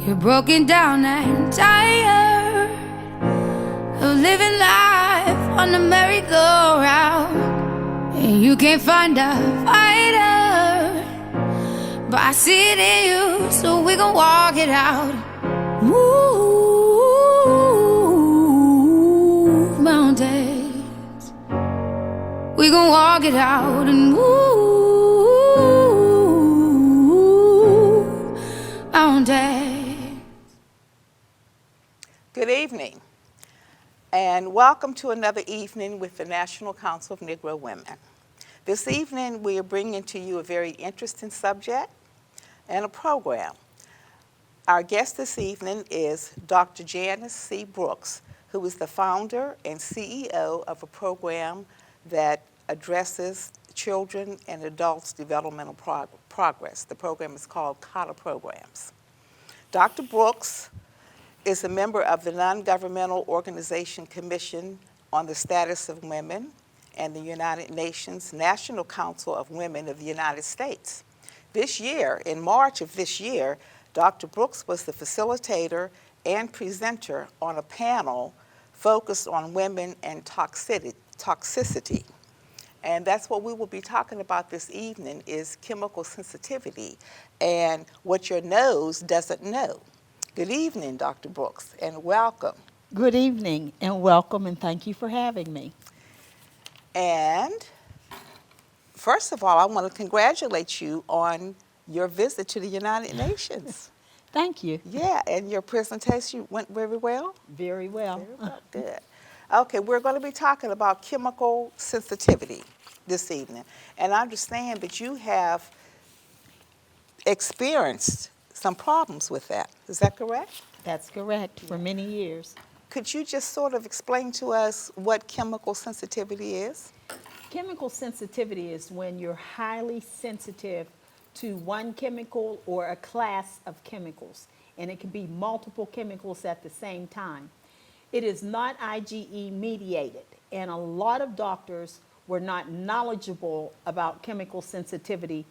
You're broken down and tired of living life on the merry-go-round, and you can't find a fighter, but I see it in you, so we gon' walk it out. Move mountains, we gon' walk it out and move mountains. Good evening, and welcome to another evening with the National Council of Negro Women. This evening, we are bringing to you a very interesting subject and a program. Our guest this evening is Dr. Janis C. Brooks, who is the founder and CEO of a program that addresses children and adults' developmental progress. The program is called COTA Programs. Dr. Brooks is a member of the Non-Governmental Organization Commission on the Status of Women and the United Nations National Council of Women of the United States. This year, in March of this year, Dr. Brooks was the facilitator and presenter on a panel focused on women and toxicity. And that's what we will be talking about this evening is chemical sensitivity and what your nose doesn't know. Good evening, Dr. Brooks, and welcome. Good evening, and welcome, and thank you for having me. And first of all, I want to congratulate you on your visit to the United Nations. Thank you. Yeah, and your presentation went very well? Very well. Very well, good. Okay, we're going to be talking about chemical sensitivity this evening. And I understand that you have experienced some problems with that. Is that correct? That's correct, for many years. Could you just sort of explain to us what chemical sensitivity is? Chemical sensitivity is when you're highly sensitive to one chemical or a class of chemicals, and it can be multiple chemicals at the same time. It is not IgE mediated, and a lot of doctors were not knowledgeable about chemical sensitivity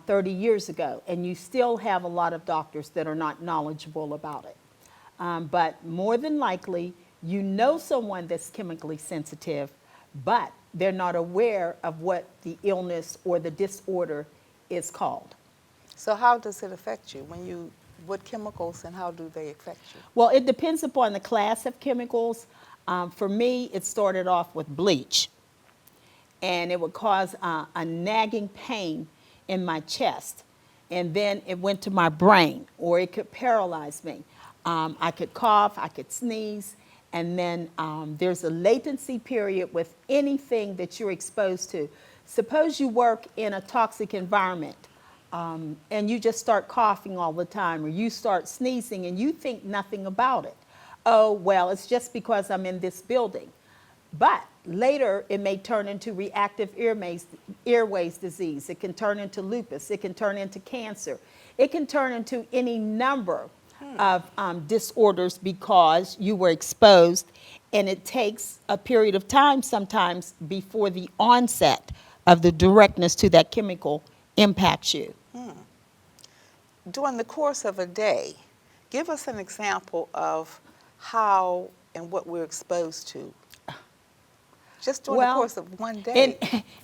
30 years ago, and you still have a lot of doctors that are not knowledgeable about it. But more than likely, you know someone that's chemically sensitive, but they're not aware of what the illness or the disorder is called. So how does it affect you? What chemicals and how do they affect you? Well, it depends upon the class of chemicals. For me, it started off with bleach, and it would cause a nagging pain in my chest, and then it went to my brain, or it could paralyze me. I could cough, I could sneeze, and then there's a latency period with anything that you're exposed to. Suppose you work in a toxic environment and you just start coughing all the time, or you start sneezing and you think nothing about it. Oh, well, it's just because I'm in this building. But later, it may turn into reactive airways disease. It can turn into lupus. It can turn into cancer. It can turn into any number of disorders because you were exposed, and it takes a period of time sometimes before the onset of the directness to that chemical impacts you. During the course of a day, give us an example of how and what we're exposed to. Just during the course of one day.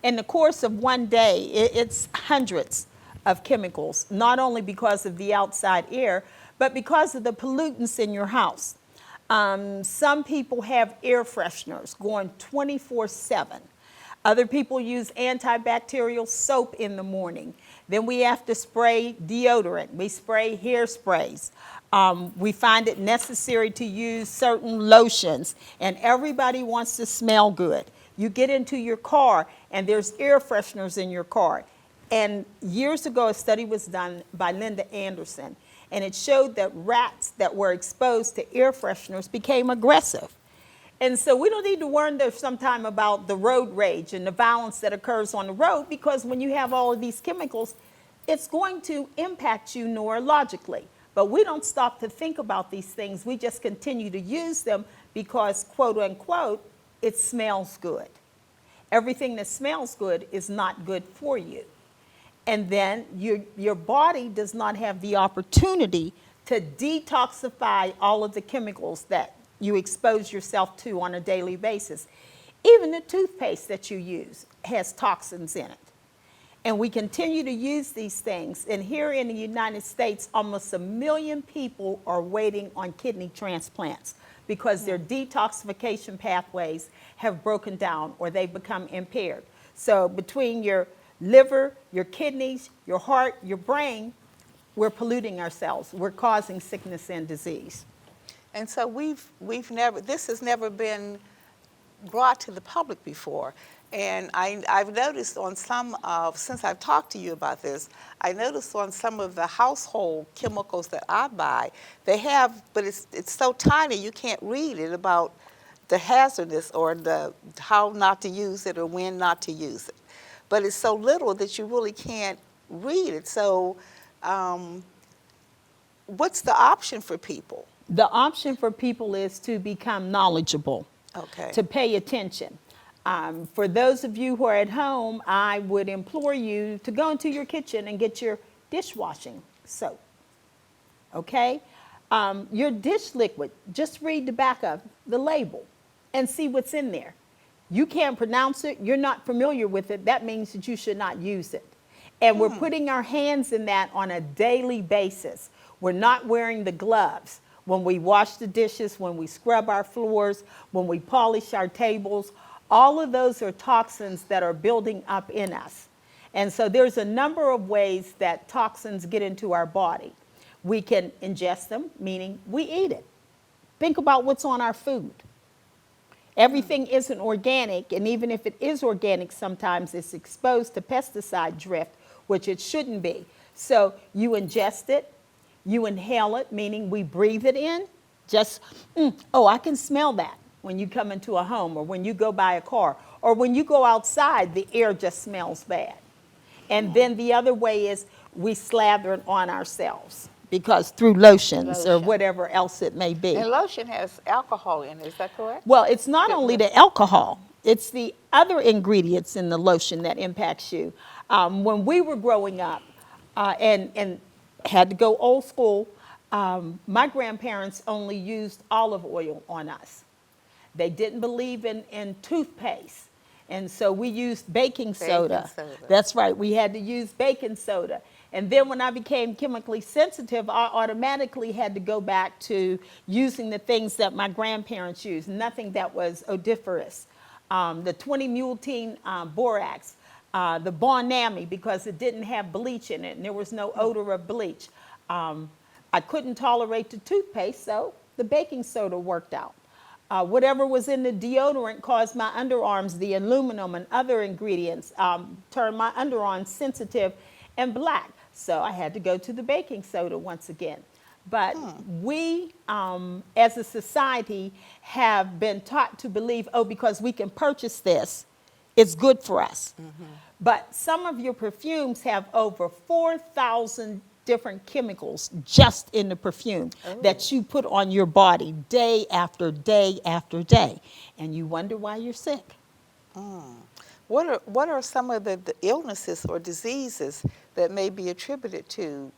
In the course of one day, it's hundreds of chemicals, not only because of the outside air, but because of the pollutants in your house. Some people have air fresheners going 24/7. Other people use antibacterial soap in the morning. Then we have to spray deodorant. We spray hairsprays. We find it necessary to use certain lotions, and everybody wants to smell good. You get into your car, and there's air fresheners in your car. And years ago, a study was done by Linda Anderson, and it showed that rats that were exposed to air fresheners became aggressive. And so we don't need to worry sometime about the road rage and the violence that occurs on the road, because when you have all of these chemicals, it's going to impact you neurologically. But we don't stop to think about these things. We just continue to use them because, quote unquote, it smells good. Everything that smells good is not good for you. And then your body does not have the opportunity to detoxify all of the chemicals that you expose yourself to on a daily basis. Even the toothpaste that you use has toxins in it. And we continue to use these things. And here in the United States, almost 1 million people are waiting on kidney transplants because their detoxification pathways have broken down or they've become impaired. So between your liver, your kidneys, your heart, your brain, we're polluting ourselves. We're causing sickness and disease. And so this has never been brought to the public before. And I've noticed on since I've talked to you about this, I noticed on some of the household chemicals that I buy, they have, but it's so tiny you can't read it about the hazardous or how not to use it or when not to use it. But it's so little that you really can't read it. So what's the option for people? The option for people is to become knowledgeable, to pay attention. For those of you who are at home, I would implore you to go into your kitchen and get your dishwashing soap, okay? Your dish liquid, just read the back of the label and see what's in there. You can't pronounce it, you're not familiar with it, that means that you should not use it. And we're putting our hands in that on a daily basis. We're not wearing the gloves when we wash the dishes, when we scrub our floors, when we polish our tables. All of those are toxins that are building up in us. And so there's a number of ways that toxins get into our body. We can ingest them, meaning we eat it. Think about what's on our food. Everything isn't organic, and even if it is organic, sometimes it's exposed to pesticide drift, which it shouldn't be. So you ingest it, you inhale it, meaning we breathe it in. I can smell that. When you come into a home or when you go by a car or when you go outside, the air just smells bad. And then the other way is we slather it on ourselves because through lotions or whatever else it may be. And lotion has alcohol in it, is that correct? Well, it's not only the alcohol, it's the other ingredients in the lotion that impacts you. When we were growing up and had to go old school, my grandparents only used olive oil on us. They didn't believe in toothpaste. And so we used baking soda. That's right. We had to use baking soda. And then when I became chemically sensitive, I automatically had to go back to using the things that my grandparents used, nothing that was odoriferous. The 20-multine borax, the Bon-Ami, because it didn't have bleach in it and there was no odor of bleach. I couldn't tolerate the toothpaste, so the baking soda worked out. Whatever was in the deodorant caused my underarms, the aluminum and other ingredients, turned my underarms sensitive and black. So I had to go to the baking soda once again. But we, as a society, have been taught to believe, because we can purchase this, it's good for us. But some of your perfumes have over 4,000 different chemicals just in the perfume that you put on your body day after day after day, and you wonder why you're sick. What are some of the illnesses or diseases that may be attributed to?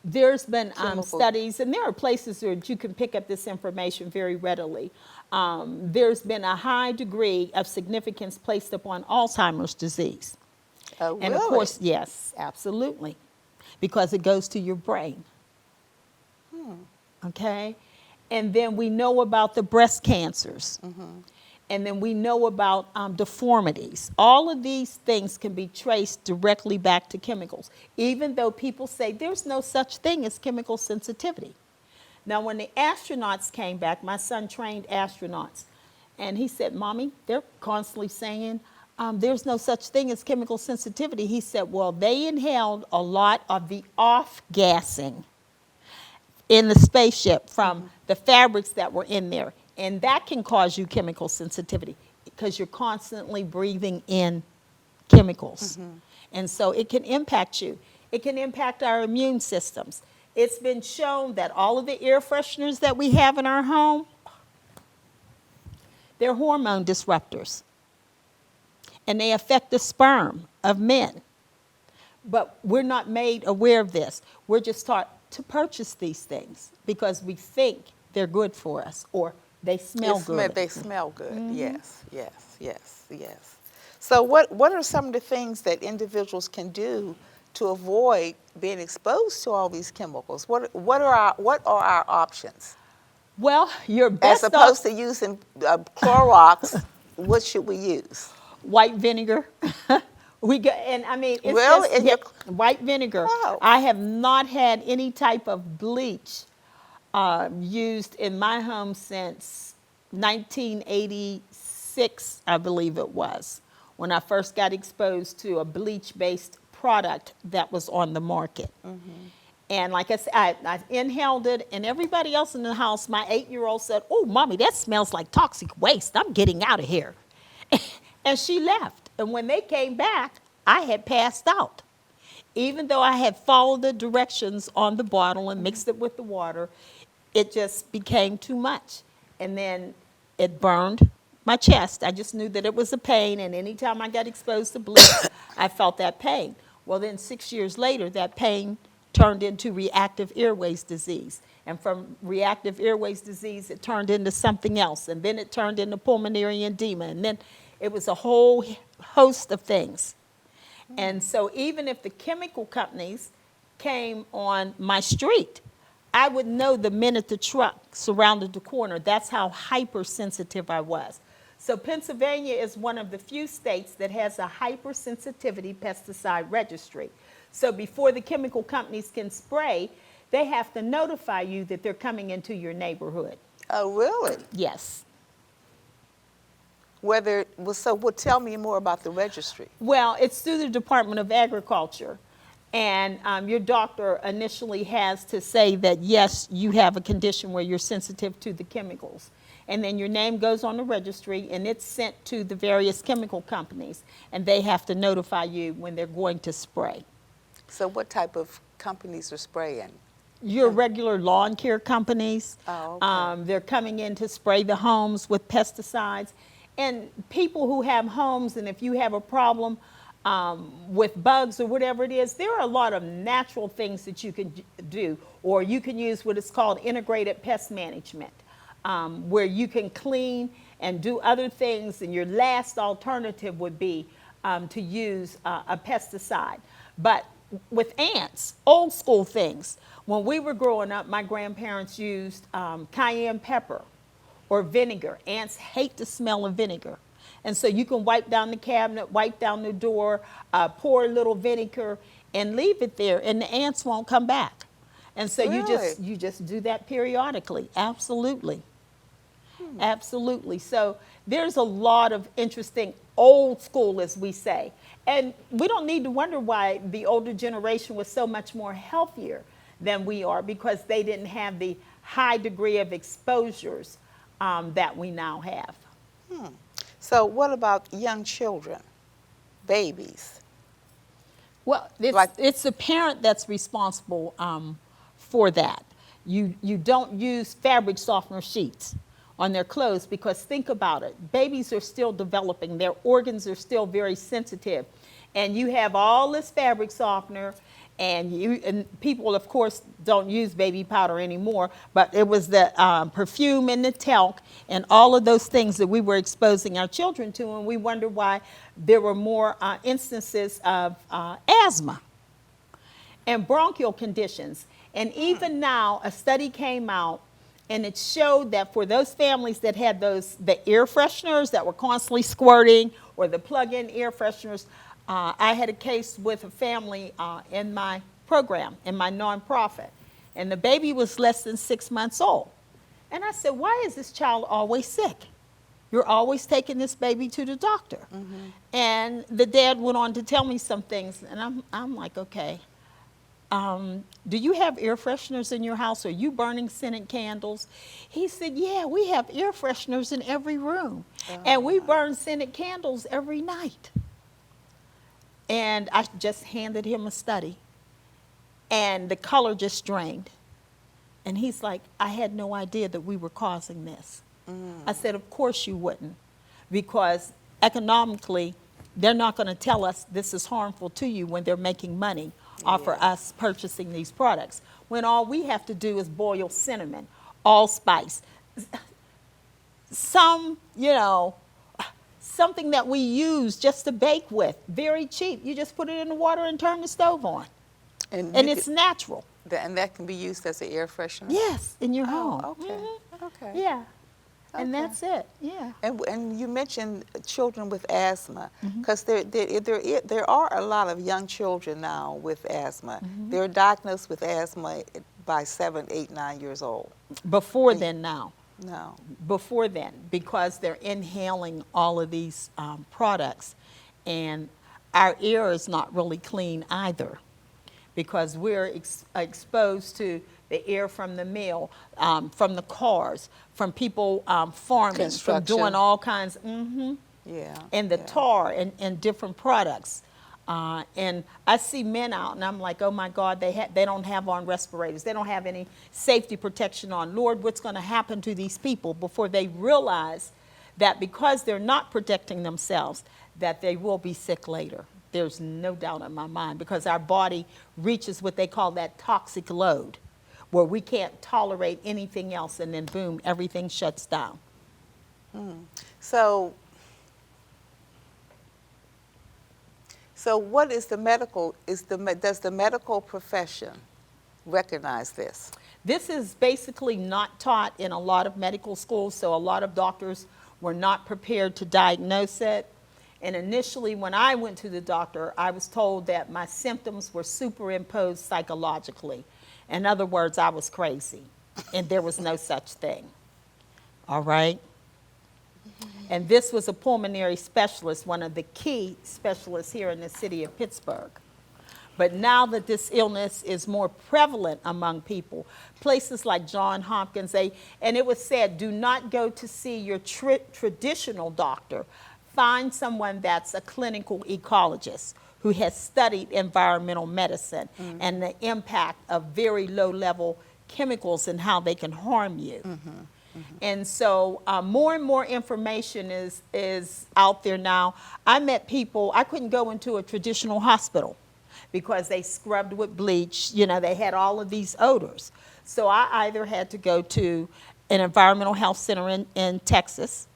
There's been studies, and there are places where you can pick up this information very readily. There's been a high degree of significance placed upon Alzheimer's disease. Oh, and of course, yes, absolutely. Because it goes to your brain. Okay? And then we know about the breast cancers. And then we know about deformities. All of these things can be traced directly back to chemicals, even though people say there's no such thing as chemical sensitivity. Now, when the astronauts came back, my son trained astronauts, and he said, "Mommy, they're constantly saying, there's no such thing as chemical sensitivity." He said, well, they inhaled a lot of the off-gassing in the spaceship from the fabrics that were in there. And that can cause you chemical sensitivity because you're constantly breathing in chemicals. And so it can impact you. It can impact our immune systems. It's been shown that all of the air fresheners that we have in our home, they're hormone disruptors. And they affect the sperm of men. But we're not made aware of this. We're just taught to purchase these things because we think they're good for us or they smell good. They smell good. Yes, yes, yes, yes. So what are some of the things that individuals can do to avoid being exposed to all these chemicals? What are our options? Well, your As best opposed to using Clorox, what should we use? white vinegar. And I mean, it's Really? just And your- white vinegar. Oh. I have not had any type of bleach used in my home since 1986, I believe it was, when I first got exposed to a bleach-based product that was on the market. And like I said, I inhaled it, and everybody else in the house, my 8-year-old said, "Oh, Mommy, that smells like toxic waste. I'm getting out of here." And she left. And when they came back, I had passed out. Even though I had followed the directions on the bottle and mixed it with the water, it just became too much. And then it burned my chest. I just knew that it was a pain, and anytime I got exposed to bleach, I felt that pain. Well, then 6 years later, that pain turned into reactive airways disease. And from reactive airways disease, it turned into something else. And then it turned into pulmonary edema. And then it was a whole host of things. And so even if the chemical companies came on my street, I would know the minute the truck surrounded the corner. That's how hypersensitive I was. So Pennsylvania is one of the few states that has a hypersensitivity pesticide registry. So before the chemical companies can spray, they have to notify you that they're coming into your neighborhood. Oh, really? Yes. Tell me more about the registry. Well, it's through the Department of Agriculture. And your doctor initially has to say that, yes, you have a condition where you're sensitive to the chemicals. And then your name goes on the registry, and it's sent to the various chemical companies. And they have to notify you when they're going to spray. So what type of companies are spraying? Your regular lawn care companies. Oh, okay. They're coming in to spray the homes with pesticides. And people who have homes, and if you have a problem with bugs or whatever it is, there are a lot of natural things that you can do. Or you can use what is called integrated pest management, where you can clean and do other things. And your last alternative would be to use a pesticide. But with ants, old school things. When we were growing up, my grandparents used cayenne pepper or vinegar. Ants hate the smell of vinegar. And so you can wipe down the cabinet, wipe down the door, pour a little vinegar, and leave it there, and the ants won't come back. And so Really? you just do that periodically. Absolutely. Absolutely. So there's a lot of interesting old school, as we say. And we don't need to wonder why the older generation was so much more healthier than we are, because they didn't have the high degree of exposures that we now have. So what about young children, babies? Well, Like- it's the parent that's responsible for that. You don't use fabric softener sheets on their clothes, because think about it. Babies are still developing. Their organs are still very sensitive. And you have all this fabric softener, and people, of course, don't use baby powder anymore, but it was the perfume and the talc and all of those things that we were exposing our children to, and we wonder why there were more instances of asthma and bronchial conditions. And even now, a study came out, and it showed that for those families that had the air fresheners that were constantly squirting, or the plug-in air fresheners, I had a case with a family in my program, in my nonprofit, and the baby was less than 6 months old. And I said, why is this child always sick? You're always taking this baby to the doctor. And the dad went on to tell me some things, and I'm like, okay. Do you have air fresheners in your house? Are you burning scented candles? He said, yeah, we have air fresheners in every room. And we burn scented candles every night. And I just handed him a study, and the color just drained. And he's like, I had no idea that we were causing this. I said, of course you wouldn't, because economically, they're not going to tell us this is harmful to you when they're making money offer Yeah. us purchasing these products, when all we have to do is boil cinnamon, allspice, some, something that we use just to bake with, very cheap. You just put it in the water and turn the stove on, And and you it's could, natural. and that can be used as an air freshener? Yes, in your home. Oh, okay. Mhm. Okay. Yeah, and Okay. that's it. Yeah. And you mentioned children with asthma, Mm-hmm. because there are a lot of young children now with asthma. Mm-hmm. They're diagnosed with asthma by 7, 8, 9 years old. Before And- then, now. No. Before then, because they're inhaling all of these products, and our air is not really clean either, because we're exposed to the air from the mill, from the cars, from people farming, from Construction. doing all kinds. Yeah. And the yeah. tar and different products. And I see men out, and I'm like, oh my God, they don't have on respirators. They don't have any safety protection on. Lord, what's going to happen to these people before they realize that because they're not protecting themselves, that they will be sick later? There's no doubt in my mind, because our body reaches what they call that toxic load, where we can't tolerate anything else, and then boom, everything shuts down. So what is the medical, does the medical profession recognize this? This is basically not taught in a lot of medical schools, so a lot of doctors were not prepared to diagnose it. And initially, when I went to the doctor, I was told that my symptoms were superimposed psychologically. In other words, I was crazy, and there was no such thing. All right? And this was a pulmonary specialist, one of the key specialists here in the city of Pittsburgh. But now that this illness is more prevalent among people, places like Johns Hopkins, and it was said, do not go to see your traditional doctor. Find someone that's a clinical ecologist who has studied environmental medicine and the impact of very low-level chemicals and how they can harm you. And so more and more information is out there now. I met people, I couldn't go into a traditional hospital because they scrubbed with bleach. They had all of these odors. So I either had to go to an environmental health center in Texas,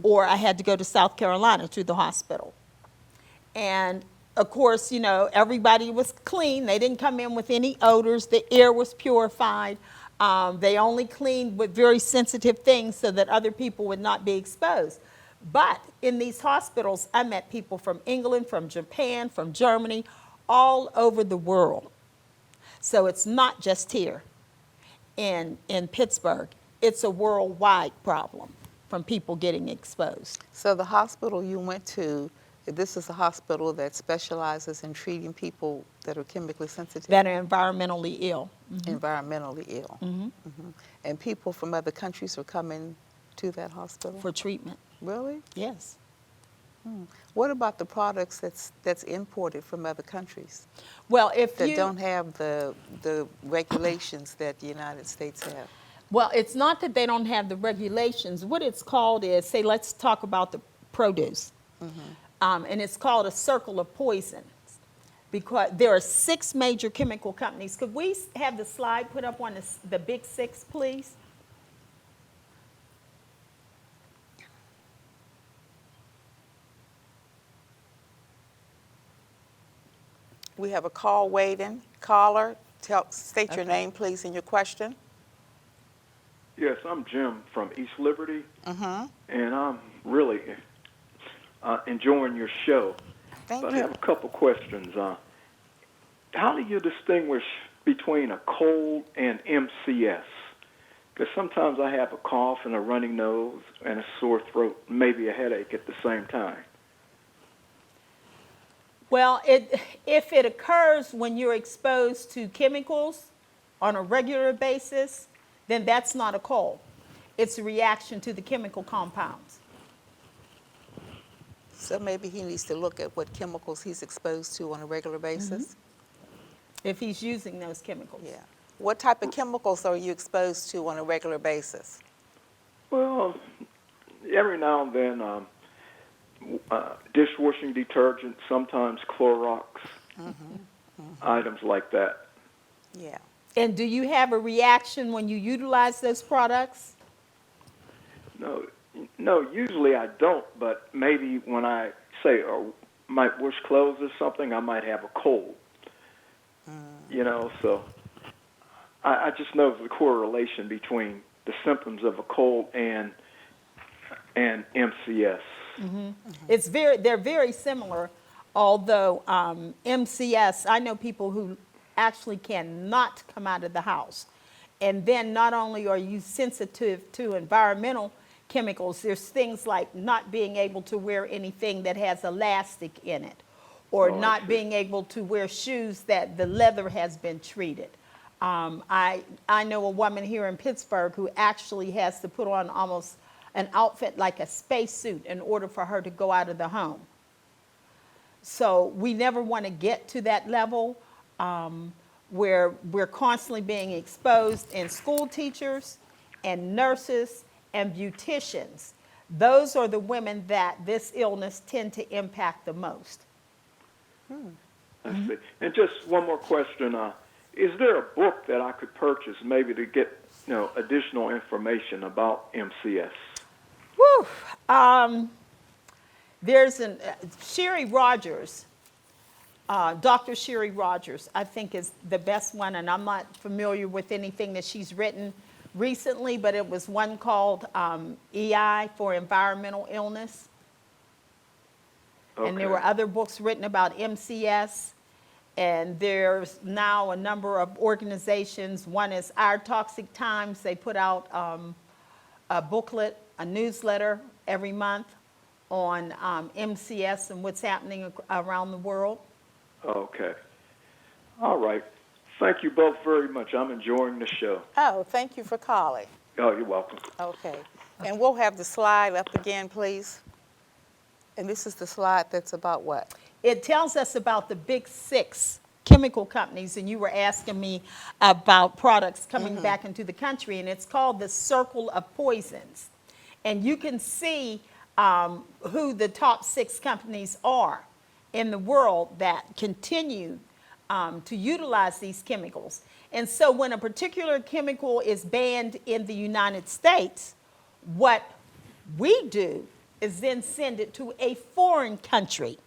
or I had to go to South Carolina to the hospital. And of course, everybody was clean. They didn't come in with any odors. The air was purified. They only cleaned with very sensitive things so that other people would not be exposed. But in these hospitals, I met people from England, from Japan, from Germany, all over the world. So it's not just here in Pittsburgh. It's a worldwide problem from people getting exposed. So the hospital you went to, this is a hospital that specializes in treating people that are chemically sensitive? That are environmentally ill. Environmentally ill. And people from other countries are coming to that hospital? For treatment. Really? Yes. What about the products that's imported from other countries Well, if that you don't have the regulations that the United States have? Well, it's not that they don't have the regulations. What it's called is, say, let's talk about the produce. And it's called a circle of poisons, because there are 6 major chemical companies. Could we have the slide put up on the big 6, please? We have a call waiting. Caller, state your name, please, and your question. Yes, I'm Jim from East Liberty, and I'm really enjoying your show. Thank But you. I have a couple questions. How do you distinguish between a cold and MCS? Because sometimes I have a cough and a running nose and a sore throat, maybe a headache at the same time. Well, if it occurs when you're exposed to chemicals on a regular basis, then that's not a cold. It's a reaction to the chemical compounds. So maybe he needs to look at what chemicals he's exposed to on a regular basis? If he's using those chemicals. Yeah. What type of chemicals are you exposed to on a regular basis? Well, every now and then, dishwashing detergent, sometimes Clorox. items like that. Yeah. And do you have a reaction when you utilize those products? No, no. Usually I don't, but maybe when I say or might wash clothes or something, I might have a cold. You know, so I just know the correlation between the symptoms of a cold and MCS. They're very similar, although MCS, I know people who actually cannot come out of the house. And then not only are you sensitive to environmental chemicals, there's things like not being able to wear anything that has elastic in it, or not being able to wear shoes that the leather has been treated. I know a woman here in Pittsburgh who actually has to put on almost an outfit like a spacesuit in order for her to go out of the home. So we never want to get to that level where we're constantly being exposed, and school teachers and nurses and beauticians. Those are the women that this illness tend to impact the most. I see. And just one more question: is there a book that I could purchase, maybe to get additional information about MCS? Whew. There's Sherry Rogers, Dr. Sherry Rogers, I think is the best one, and I'm not familiar with anything that she's written recently, but it was one called EI for environmental illness. Okay. And there were other books written about MCS, and there's now a number of organizations. One is Our Toxic Times. They put out a booklet, a newsletter every month on MCS and what's happening around the world. Okay. All right. Thank you both very much. I'm enjoying the show. Oh, thank you for calling. Oh, you're welcome. Okay. And we'll have the slide up again, please. And this is the slide that's about what? It tells us about the big 6 chemical companies, and you were asking me about products coming back into the country, and it's called the Circle of Poisons. And you can see who the top 6 companies are in the world that continue to utilize these chemicals. And so when a particular chemical is banned in the United States, what we do is then send it to a foreign country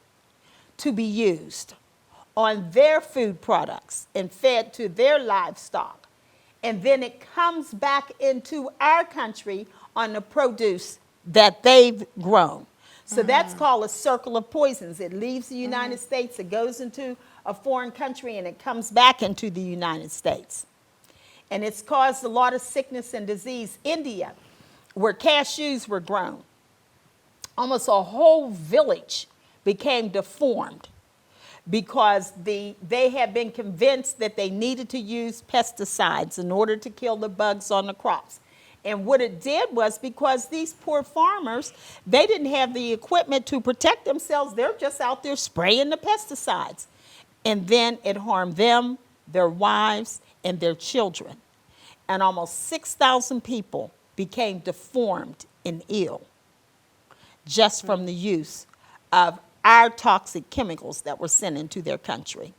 to be used on their food products and fed to their livestock. And then it comes back into our country on the produce that they've grown. So that's called a circle of poisons. It leaves the United States, it goes into a foreign country, and it comes back into the United States. And it's caused a lot of sickness and disease. India, where cashews were grown, almost a whole village became deformed because they had been convinced that they needed to use pesticides in order to kill the bugs on the crops. And what it did was, because these poor farmers, they didn't have the equipment to protect themselves, they're just out there spraying the pesticides. And then it harmed them, their wives, and their children. And almost 6,000 people became deformed and ill just from the use of our toxic chemicals that were sent into their country.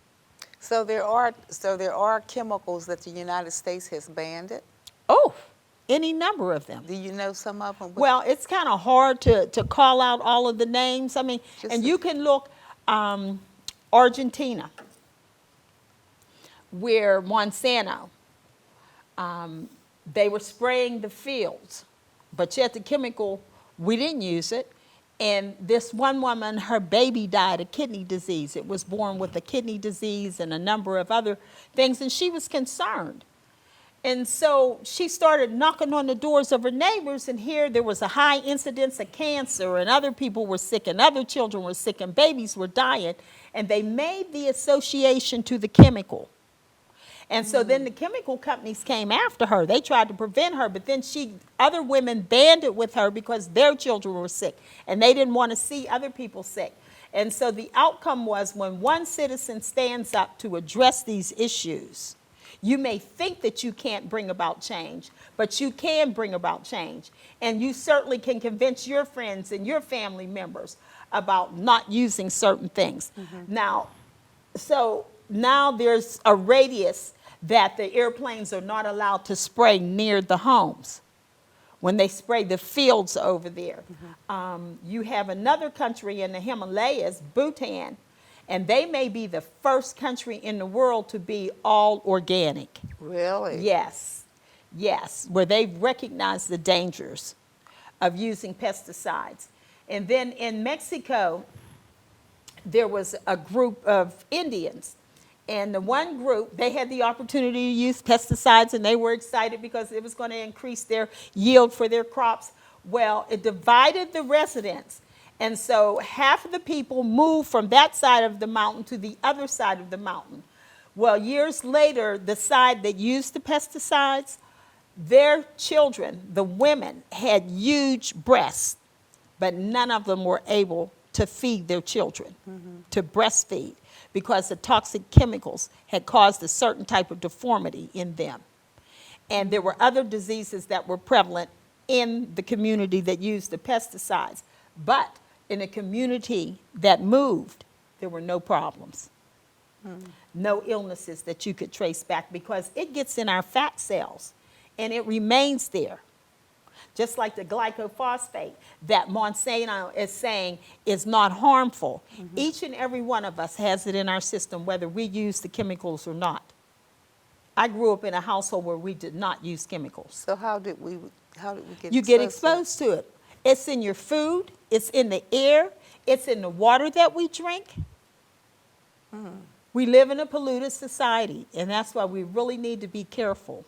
So there are chemicals that the United States has banned it. Oh, any number of them. Do you know some of them? Well, it's kind of hard to call out all of the names. I mean, and you can look, Argentina, where Monsanto, they were spraying the fields, but yet the chemical, we didn't use it. And this one woman, her baby died of kidney disease. It was born with a kidney disease and a number of other things, and she was concerned. And so she started knocking on the doors of her neighbors, and here there was a high incidence of cancer, and other people were sick, and other children were sick, and babies were dying. And they made the association to the chemical. And so then the chemical companies came after her. They tried to prevent her, but then other women banded with her because their children were sick, and they didn't want to see other people sick. And so the outcome was, when one citizen stands up to address these issues, you may think that you can't bring about change, but you can bring about change. And you certainly can convince your friends and your family members about not using certain things. Now, so now there's a radius that the airplanes are not allowed to spray near the homes when they spray the fields over there. You have another country in the Himalayas, Bhutan, and they may be the first country in the world to be all organic. Really? Yes, yes, where they've recognized the dangers of using pesticides. And then in Mexico, there was a group of Indians. And the one group, they had the opportunity to use pesticides, and they were excited because it was going to increase their yield for their crops. Well, it divided the residents. And so half of the people moved from that side of the mountain to the other side of the mountain. Well, years later, the side that used the pesticides, their children, the women, had huge breasts, but none of them were able to feed their children, to breastfeed, because the toxic chemicals had caused a certain type of deformity in them. And there were other diseases that were prevalent in the community that used the pesticides. But in a community that moved, there were no problems. No illnesses that you could trace back, because it gets in our fat cells and it remains there. Just like the glycophosphate that Monsanto is saying is not harmful. Each and every one of us has it in our system, whether we use the chemicals or not. I grew up in a household where we did not use chemicals. So how did we get You get exposed to it. It's in your food, it's in the air, it's in the water that we drink. We live in a polluted society, and that's why we really need to be careful.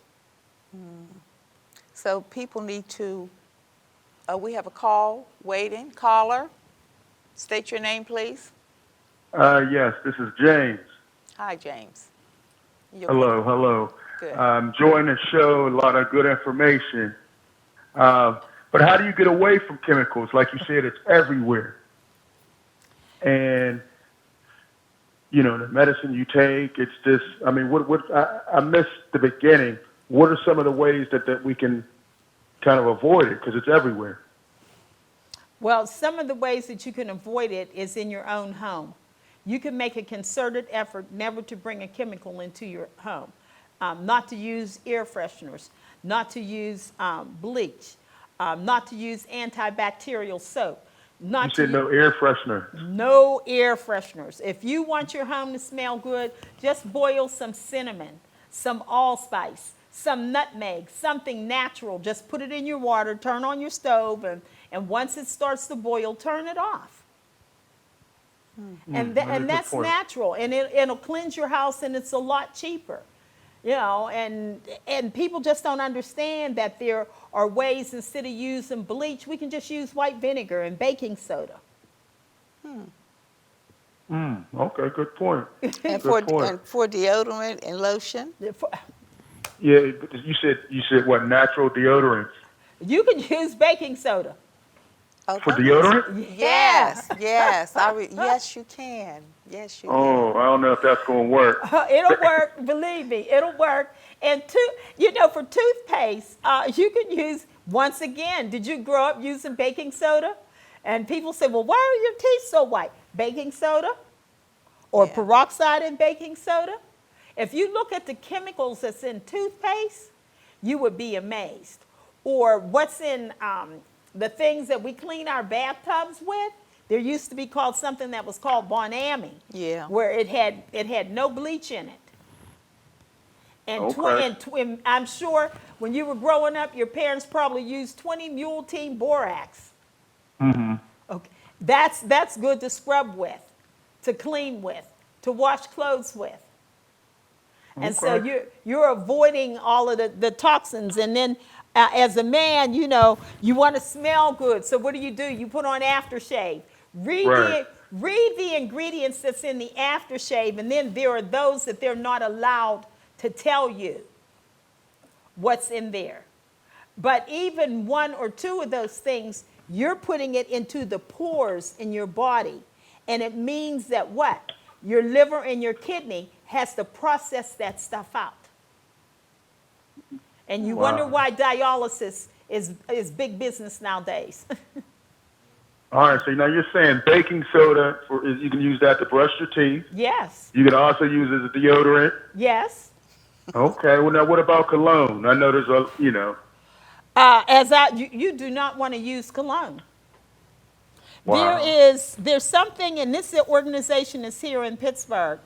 So people need to, we have a call waiting. Caller, state your name, please. Yes, this is James. Hi, James. Hello. Good. Enjoying the show, a lot of good information. But how do you get away from chemicals? Like you said, it's everywhere. And, you know, the medicine you take, it's just, I mean, I missed the beginning. What are some of the ways that we can kind of avoid it? Because it's everywhere. Well, some of the ways that you can avoid it is in your own home. You can make a concerted effort never to bring a chemical into your home, not to use air fresheners, not to use bleach, not to use antibacterial soap. You said no air freshener. No air fresheners. If you want your home to smell good, just boil some cinnamon, some allspice, some nutmeg, something natural. Just put it in your water, turn on your stove, and once it starts to boil, turn it off. And that's natural, and it'll cleanse your house, and it's a lot cheaper. You know, and people just don't understand that there are ways, instead of using bleach, we can just use white vinegar and baking soda. Okay, good point. And for deodorant and lotion? Yeah, you said what, natural deodorants? You can use baking soda. Oh, For deodorant? Yes. Yes, you can. Yes, you can. Oh, I don't know if that's going to work. It'll work, believe me, it'll work. And for toothpaste, you can use, once again, did you grow up using baking soda? And people say, well, why are your teeth so white? Baking soda or peroxide in baking soda? If you look at the chemicals that's in toothpaste, you would be amazed. Or what's in the things that we clean our bathtubs with. There used to be called something that was called Bonami, where it had no bleach in it. And I'm sure when you were growing up, your parents probably used 20 mule team borax. Okay, that's good to scrub with, to clean with, to wash clothes with. And so you're avoiding all of the toxins. And then as a man, you know, you want to smell good. So what do? You put on aftershave. Read the ingredients that's in the aftershave, and then there are those that they're not allowed to tell you what's in there. But even one or two of those things, you're putting it into the pores in your body. And it means that what? Your liver and your kidney has to process that stuff out. And you wonder why dialysis is big business nowadays. All right, so now you're saying baking soda, you can use that to brush your teeth. Yes. You can also use it as a deodorant. Yes. Okay, well, now what about cologne? I know there's You do not want to use cologne. Wow. There's something, and this organization is here in Pittsburgh,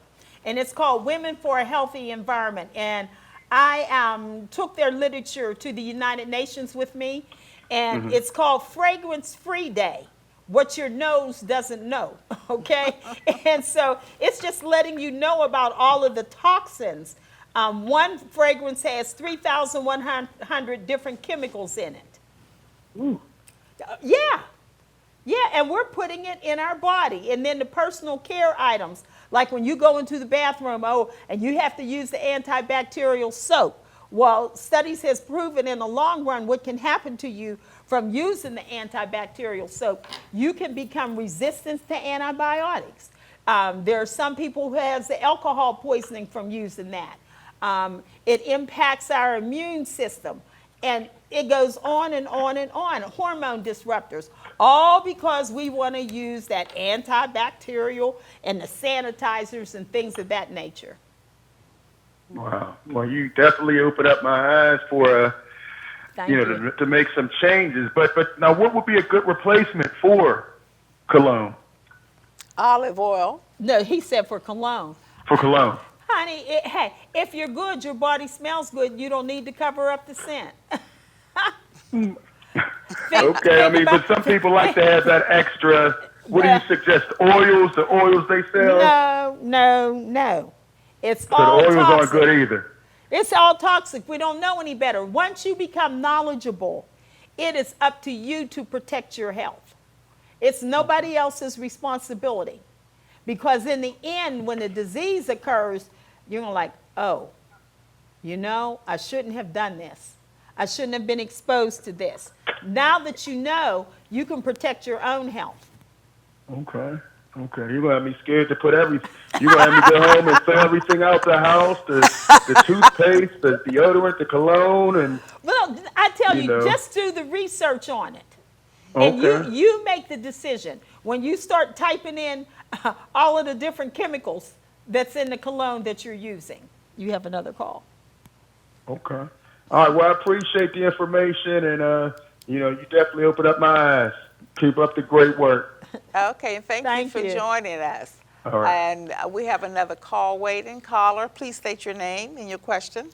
and it's called Women for a Healthy Environment. And I took their literature to the United Nations with me, and it's called Fragrance Free Day. What your nose doesn't know, okay? And so it's just letting you know about all of the toxins. One fragrance has 3,100 different chemicals in it. Ooh. Yeah, and we're putting it in our body. And then the personal care items, like when you go into the bathroom, and you have to use the antibacterial soap. Well, studies has proven in the long run what can happen to you from using the antibacterial soap. You can become resistant to antibiotics. There are some people who has the alcohol poisoning from using that. It impacts our immune system. And it goes on and on and on. Hormone disruptors, all because we want to use that antibacterial and the sanitizers and things of that nature. Wow. Well, you definitely opened up my eyes for, Thank you. to make some changes. But now, what would be a good replacement for cologne? Olive oil. No, he said for cologne. For cologne. Honey, hey, if you're good, your body smells good, you don't need to cover up the scent. Okay, I mean, but some people like to have that extra. What do you suggest? Oils, the oils they sell? No. It's So all the oils toxic. aren't good either. It's all toxic. We don't know any better. Once you become knowledgeable, it is up to you to protect your health. It's nobody else's responsibility. Because in the end, when the disease occurs, you're like, oh, I shouldn't have done this. I shouldn't have been exposed to this. Now that you know, you can protect your own health. Okay. You're going to have me scared to put you're going to have me go home and throw everything out the house, the toothpaste, the deodorant, the cologne, and... Well, I tell you, just do the research on it. Okay. And you make the decision. When you start typing in all of the different chemicals that's in the cologne that you're using. You have another call. Okay. All right. Well, I appreciate the information, and you definitely opened up my eyes. Keep up the great work. Okay, and thank you for joining us. All right. And we have another call waiting. Caller, please state your name and your question.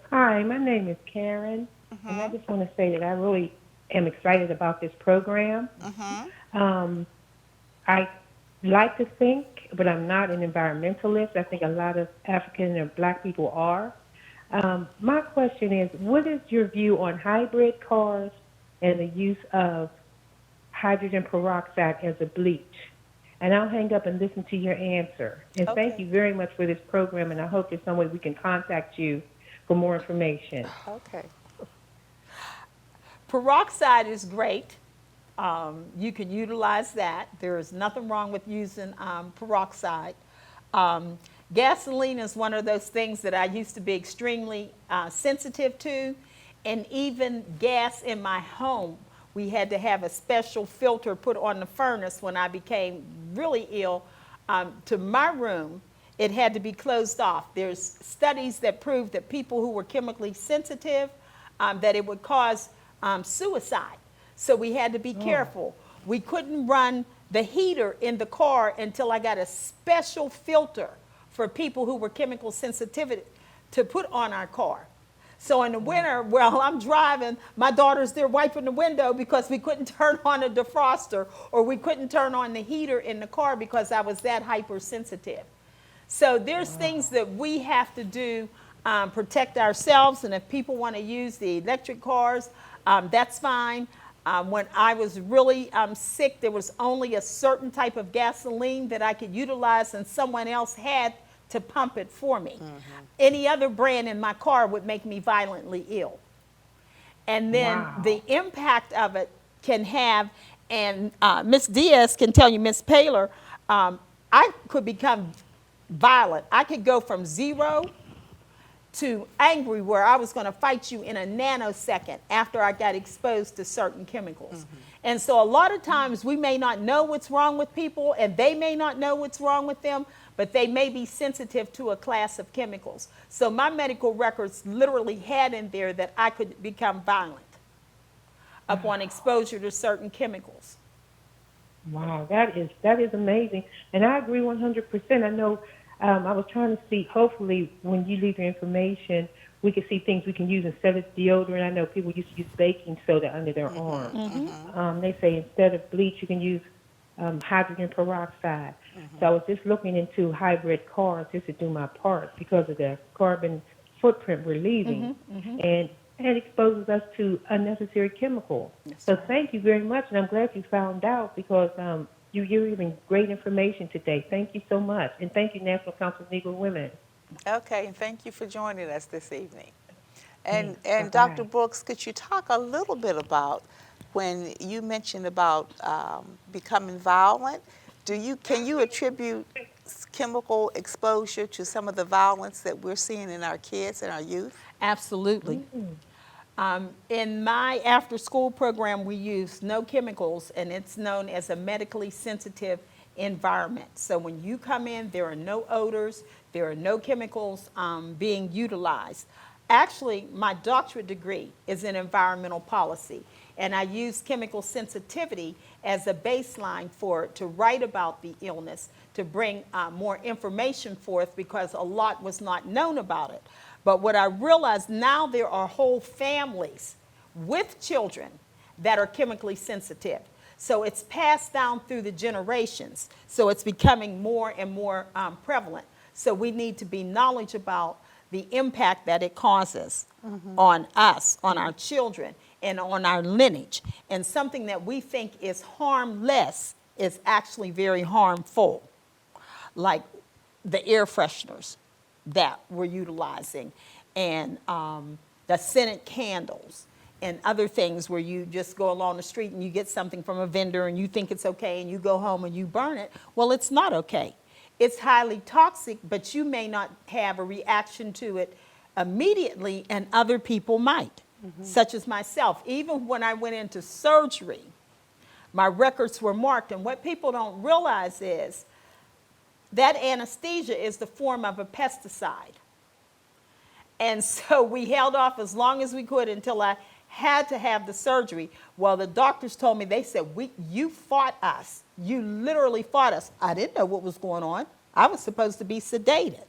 Hi, my name is Karen, and I just want to say that I really am excited about this program. I like to think, but I'm not an environmentalist. I think a lot of African and Black people are. My question is, what is your view on hybrid cars and the use of hydrogen peroxide as a bleach? And I'll hang up and listen to your answer. And thank you very much for this program, and I hope there's some way we can contact you for more information. Okay. Peroxide is great. You can utilize that. There is nothing wrong with using peroxide. Gasoline is one of those things that I used to be extremely sensitive to. And even gas in my home, we had to have a special filter put on the furnace when I became really ill. To my room, it had to be closed off. There's studies that prove that people who were chemically sensitive, that it would cause suicide. So we had to be careful. We couldn't run the heater in the car until I got a special filter for people who were chemical sensitive to put on our car. So in the winter, while I'm driving, my daughter's there wiping the window because we couldn't turn on a defroster, or we couldn't turn on the heater in the car because I was that hypersensitive. So there's things that we have to do, protect ourselves. And if people want to use the electric cars, that's fine. When I was really sick, there was only a certain type of gasoline that I could utilize, and someone else had to pump it for me. Any other brand in my car would make me violently ill. And then the impact of it can have, and Ms. Diaz can tell you, Ms. Paylor, I could become violent. I could go from 0 to angry where I was going to fight you in a nanosecond after I got exposed to certain chemicals. And so a lot of times we may not know what's wrong with people, and they may not know what's wrong with them, but they may be sensitive to a class of chemicals. So my medical records literally had in there that I could become violent upon exposure to certain chemicals. Wow, that is amazing, and I agree 100%. I know I was trying to see. Hopefully, when you leave your information, we can see things we can use instead of deodorant. I know people used to use baking soda under their arms. They say instead of bleach, you can use hydrogen peroxide. So I was just looking into hybrid cars just to do my part because of the carbon footprint we're leaving, and it exposes us to unnecessary chemicals. So thank you very much, and I'm glad you found out because you're giving great information today. Thank you so much, and thank you, National Council of Negro Women. Okay, and thank you for joining us this evening. And Thanks. Dr. Bye-bye. Brooks, could you talk a little bit about when you mentioned about becoming violent? Can you attribute chemical exposure to some of the violence that we're seeing in our kids and our youth? Absolutely. In my after-school program, we use no chemicals, and it's known as a medically sensitive environment. So when you come in, there are no odors, there are no chemicals being utilized. Actually, my doctorate degree is in environmental policy, and I use chemical sensitivity as a baseline to write about the illness, to bring more information forth because a lot was not known about it. But what I realized now, there are whole families with children that are chemically sensitive. So it's passed down through the generations. So it's becoming more and more prevalent. So we need to be knowledgeable about the impact that it causes on us, on our children, and on our lineage. And something that we think is harmless is actually very harmful, like the air fresheners that we're utilizing, and the scented candles, and other things where you just go along the street and you get something from a vendor and you think it's okay and you go home and you burn it. Well, it's not okay. It's highly toxic, but you may not have a reaction to it immediately, and other people might, such as myself. Even when I went into surgery, my records were marked, and what people don't realize is that anesthesia is the form of a pesticide. And so we held off as long as we could until I had to have the surgery. Well, the doctors told me, they said, you fought us. You literally fought us. I didn't know what was going on. I was supposed to be sedated.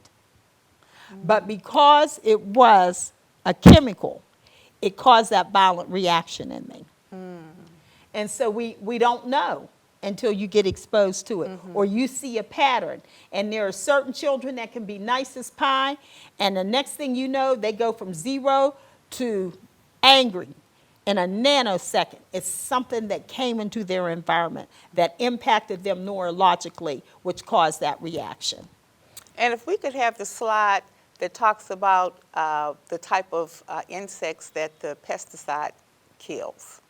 But because it was a chemical, it caused that violent reaction in me. And so we don't know until you get exposed to it, or you see a pattern. And there are certain children that can be nice as pie, and the next thing you know, they go from 0 to angry in a nanosecond. It's something that came into their environment that impacted them neurologically, which caused that reaction. And if we could have the slide that talks about the type of insects that the pesticide kills.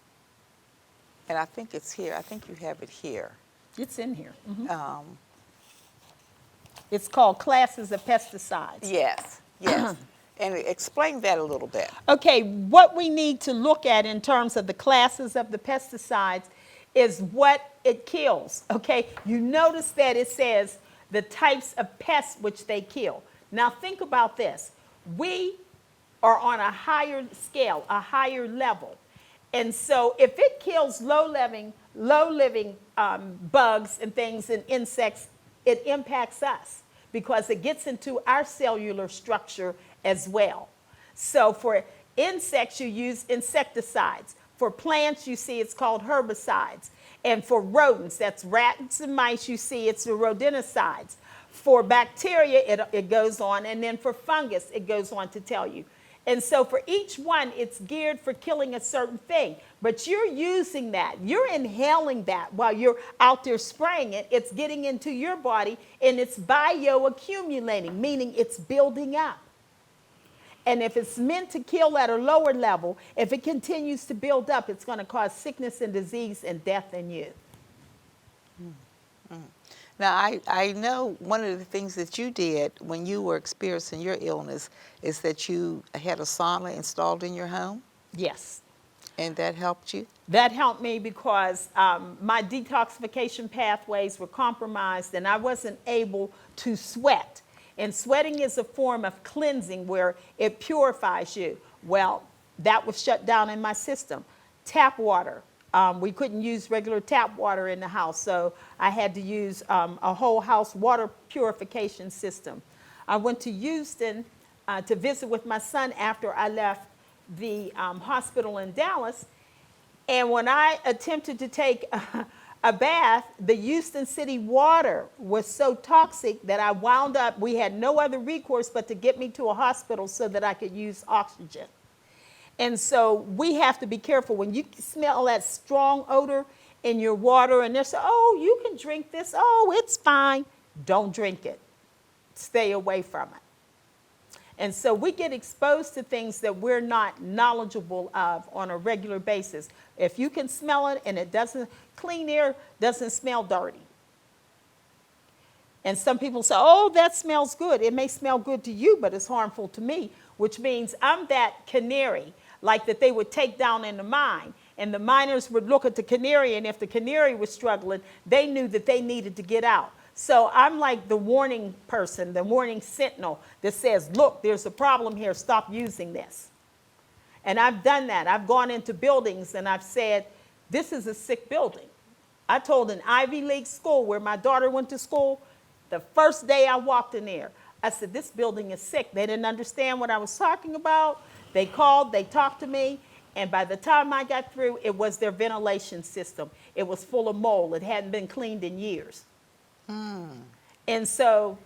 And I think it's here. I think you have it here. It's in here. It's called Classes of Pesticides. Yes, yes. And explain that a little bit. Okay, what we need to look at in terms of the classes of the pesticides is what it kills, okay? You notice that it says the types of pests which they kill. Now think about this. We are on a higher scale, a higher level. And so if it kills low-living bugs and things and insects, it impacts us because it gets into our cellular structure as well. So for insects, you use insecticides. For plants, you see it's called herbicides. And for rodents, that's rats and mice, you see it's the rodenticides. For bacteria, it goes on. And then for fungus, it goes on to tell you. And so for each one, it's geared for killing a certain thing. But you're using that. You're inhaling that while you're out there spraying it. It's getting into your body, and it's bioaccumulating, meaning it's building up. And if it's meant to kill at a lower level, if it continues to build up, it's going to cause sickness and disease and death in you. Now, I know one of the things that you did when you were experiencing your illness is that you had a sauna installed in your home, Yes. and that helped you? That helped me because my detoxification pathways were compromised and I wasn't able to sweat. And sweating is a form of cleansing where it purifies you. Well, that was shut down in my system. Tap water. We couldn't use regular tap water in the house, so I had to use a whole house water purification system. I went to Houston to visit with my son after I left the hospital in Dallas. And when I attempted to take a bath, the Houston city water was so toxic that I wound up, we had no other recourse but to get me to a hospital so that I could use oxygen. And so we have to be careful. When you smell that strong odor in your water and they say, oh, you can drink this. Oh, it's fine. Don't drink it. Stay away from it. And so we get exposed to things that we're not knowledgeable of on a regular basis. If you can smell it and it doesn't, clean air doesn't smell dirty. And some people say, oh, that smells good. It may smell good to you, but it's harmful to me, which means I'm that canary, like that they would take down in the mine. And the miners would look at the canary, and if the canary was struggling, they knew that they needed to get out. So I'm like the warning person, the warning sentinel that says, look, there's a problem here, stop using this. And I've done that. I've gone into buildings and I've said, this is a sick building. I told an Ivy League school where my daughter went to school, the first day I walked in there, I said, this building is sick. They didn't understand what I was talking about. They called, they talked to me, and by the time I got through, it was their ventilation system. It was full of mold. It hadn't been cleaned in years. And so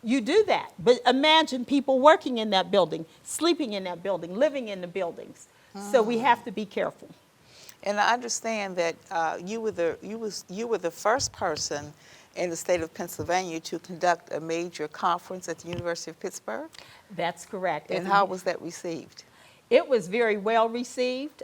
you do that. But imagine people working in that building, sleeping in that building, living in the buildings. So we have to be careful. And I understand that you were the first person in the state of Pennsylvania to conduct a major conference at the University of Pittsburgh. That's correct. And how was that received? It was very well received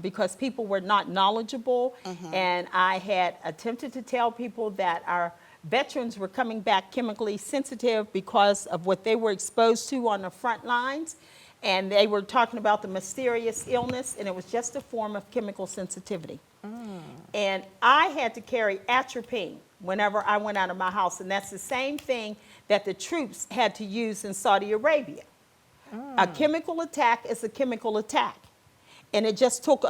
because people were not knowledgeable. And I had attempted to tell people that our veterans were coming back chemically sensitive because of what they were exposed to on the front lines. And they were talking about the mysterious illness, and it was just a form of chemical sensitivity. And I had to carry atropine whenever I went out of my house. And that's the same thing that the troops had to use in Saudi Arabia. A chemical attack is a chemical attack. And it just took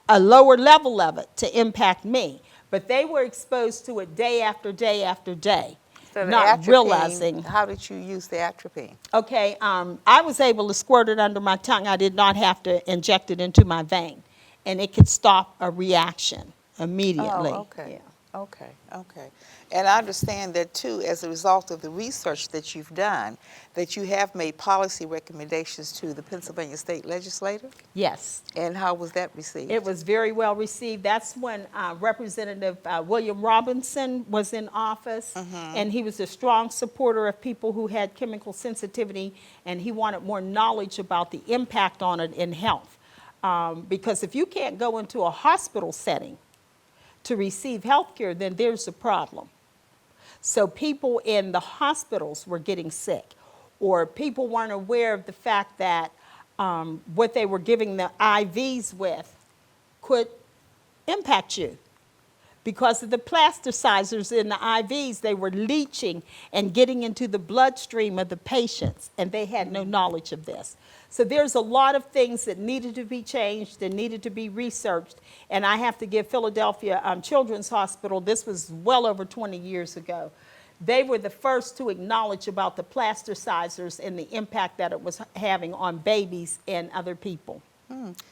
a lower level of it to impact me. But they were exposed to it day after day after day, So the not atropine, realizing. how did you use the atropine? Okay, I was able to squirt it under my tongue. I did not have to inject it into my vein. And it could stop a reaction immediately. Oh, okay. Yeah. Okay, okay. And I understand that, too, as a result of the research that you've done, that you have made policy recommendations to the Pennsylvania State Legislature? Yes. And how was that received? It was very well received. That's when Representative William Robinson was in office, and he was a strong supporter of people who had chemical sensitivity, and he wanted more knowledge about the impact on it in health. Because if you can't go into a hospital setting to receive health care, then there's a problem. So people in the hospitals were getting sick, or people weren't aware of the fact that what they were giving the IVs with could impact you. Because of the plasticizers in the IVs, they were leaching and getting into the bloodstream of the patients, and they had no knowledge of this. So there's a lot of things that needed to be changed and needed to be researched. And I have to give Philadelphia Children's Hospital, this was well over 20 years ago. They were the first to acknowledge about the plasticizers and the impact that it was having on babies and other people.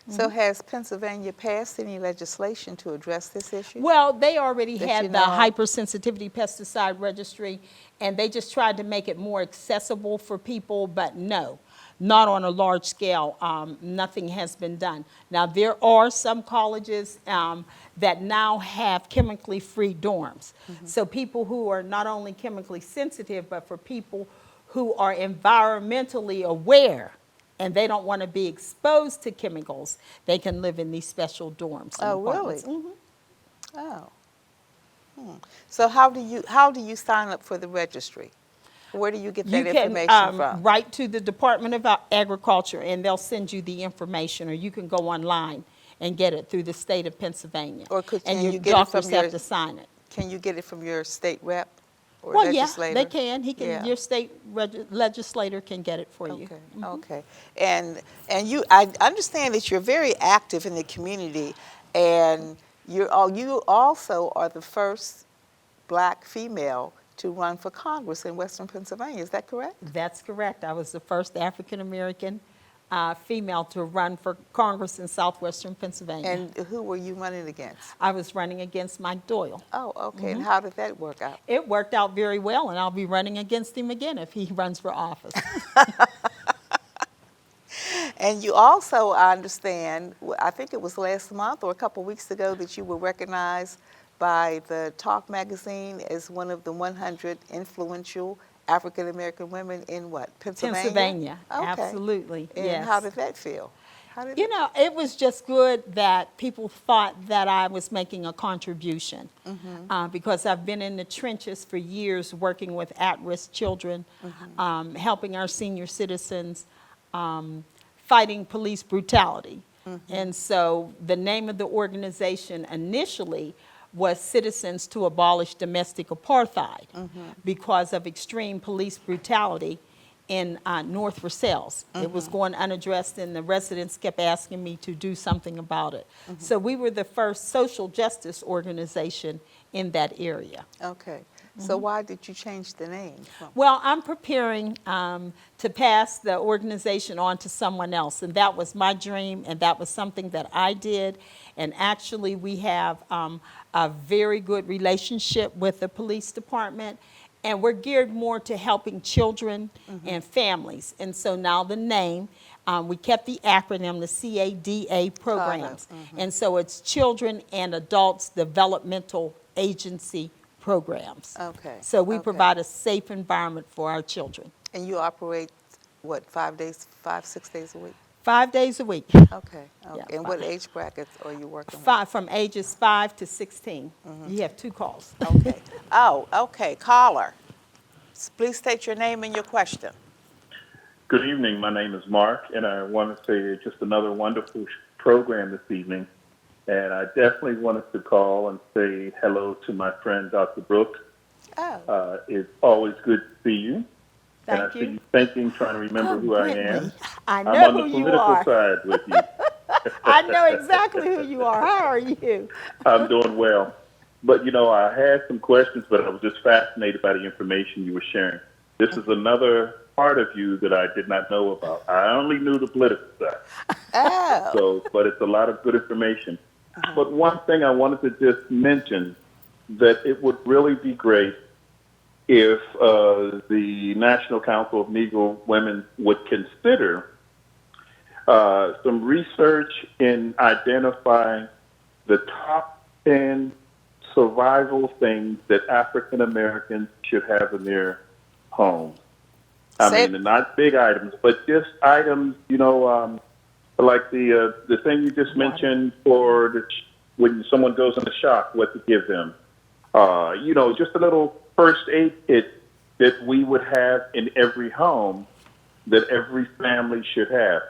So has Pennsylvania passed any legislation to address this issue? Well, they already That had you the know of? hypersensitivity pesticide registry, and they just tried to make it more accessible for people, but no, not on a large scale. Nothing has been done. Now, there are some colleges that now have chemically free dorms. So people who are not only chemically sensitive, but for people who are environmentally aware and they don't want to be exposed to chemicals, they can live in these special dorms. and Oh, really? apartments. Oh. So how do you sign up for the registry? Where do you get that You can information from? write to the Department of Agriculture, and they'll send you the information, or you can go online and get it through the state of Pennsylvania. Or can and you your get it doctors from your- have to sign it. Can you get it from your state rep or Well, legislator? yeah, they can. He can. Yeah. Your state legislator can get it for you. Okay, okay. And I understand that you're very active in the community, and you also are the first Black female to run for Congress in Western Pennsylvania. Is that correct? That's correct. I was the first African American female to run for Congress in southwestern Pennsylvania. And who were you running against? I was running against Mike Doyle. Oh, okay. And how did that work out? It worked out very well, and I'll be running against him again if he runs for office. And you also, I understand, I think it was last month or a couple weeks ago, that you were recognized by the Talk magazine as one of the 100 influential African American women in what, Pennsylvania? Pennsylvania, Okay. absolutely. And yes. how did that feel? You know, it was just good that people thought that I was making a contribution because I've been in the trenches for years working with at-risk children, helping our senior citizens, fighting police brutality. And so the name of the organization initially was Citizens to Abolish Domestic Apartheid because of extreme police brutality in North Versailles. It was going unaddressed, and the residents kept asking me to do something about it. So we were the first social justice organization in that area. Okay. So why did you change the name? Well, I'm preparing to pass the organization on to someone else, and that was my dream, and that was something that I did. And actually, we have a very good relationship with the police department, and we're geared more to helping children and families. And so now the name, we kept the acronym, the CADA programs. And so it's Children and Adults Developmental Agency Programs. Okay. So we okay. provide a safe environment for our children. And you operate, what, 5, 6 days a week? 5 days a week. Okay. Yeah, And what age brackets are you working From ages 5 to 16. You have 2 calls. with? Okay. Oh, okay. Caller, please state your name and your question. Good evening. My name is Mark, and I want to say just another wonderful program this evening. And I definitely wanted to call and say hello to my friend, Dr. Brooks. Oh. It's always good to see you. Thank and I you. see you thinking, trying to remember who I am. I know I'm on who the you political are. side with you. I know exactly who you are. How are you? I'm doing well. But, you know, I had some questions, but I was just fascinated by the information you were sharing. This is another part of you that I did not know about. I only knew the political side. Oh. But it's a lot of good information. But one thing I wanted to just mention, that it would really be great if the National Council of Negro Women would consider some research in identifying the top 10 survival things that African Americans should have in their homes. I mean, they're not big items, but just items, you know, like the thing you just mentioned for when someone goes into shock, what to give them. You know, just a little first aid kit that we would have in every home that every family should have.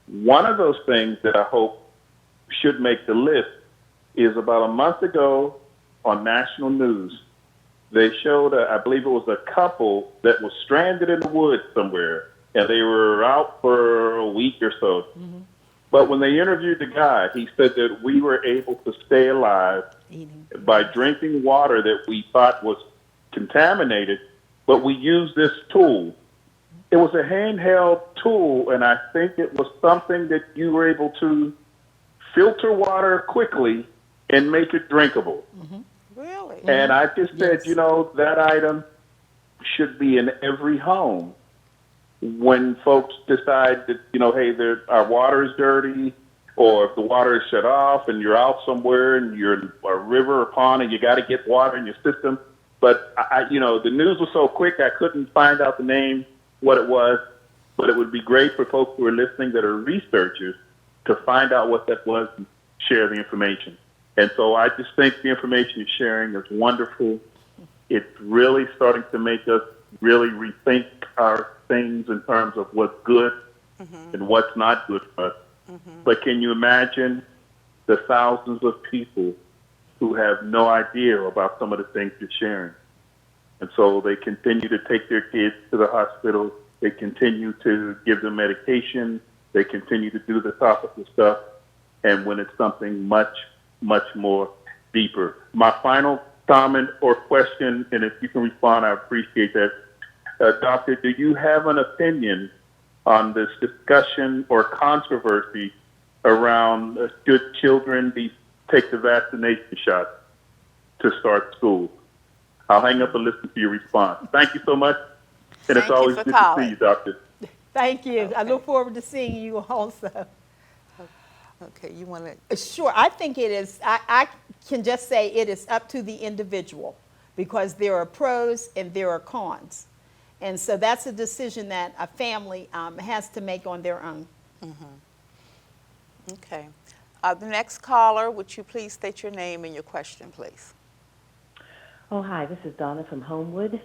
One of those things that I hope should make the list is about a month ago on national news, they showed, I believe it was a couple that was stranded in the woods somewhere, and they were out for a week or so. But when they interviewed the guy, he said that we were able to stay alive by drinking water that we thought was contaminated, but we used this tool. It was a handheld tool, and I think it was something that you were able to filter water quickly and make it drinkable. Really? And I just said, you know, that item should be in every home when folks decide that, you know, hey, our water is dirty, or if the water is shut off and you're out somewhere and you're in a river or pond and you got to get water in your system. But, you know, the news was so quick I couldn't find out the name, what it was. But it would be great for folks who are listening that are researchers to find out what that was and share the information. And so I just think the information you're sharing is wonderful. It's really starting to make us really rethink our things in terms of what's good and what's not good for us. But can you imagine the thousands of people who have no idea about some of the things you're sharing? And so they continue to take their kids to the hospital. They continue to give them medication. They continue to do the topical stuff. And when it's something much, much more deeper. My final comment or question, and if you can respond, I appreciate that. Doctor, do you have an opinion on this discussion or controversy around should children take the vaccination shot to start school? I'll hang up and listen to your response. Thank you so much. And it's always good to see you, Doctor. Thank you. Okay. I look forward to seeing you also. Okay, you want to? Sure, I think it is, I can just say it is up to the individual because there are pros and there are cons. And so that's a decision that a family has to make on their own. Okay. The next caller, would you please state your name and your question, please? Oh, hi, this is Donna from Homewood.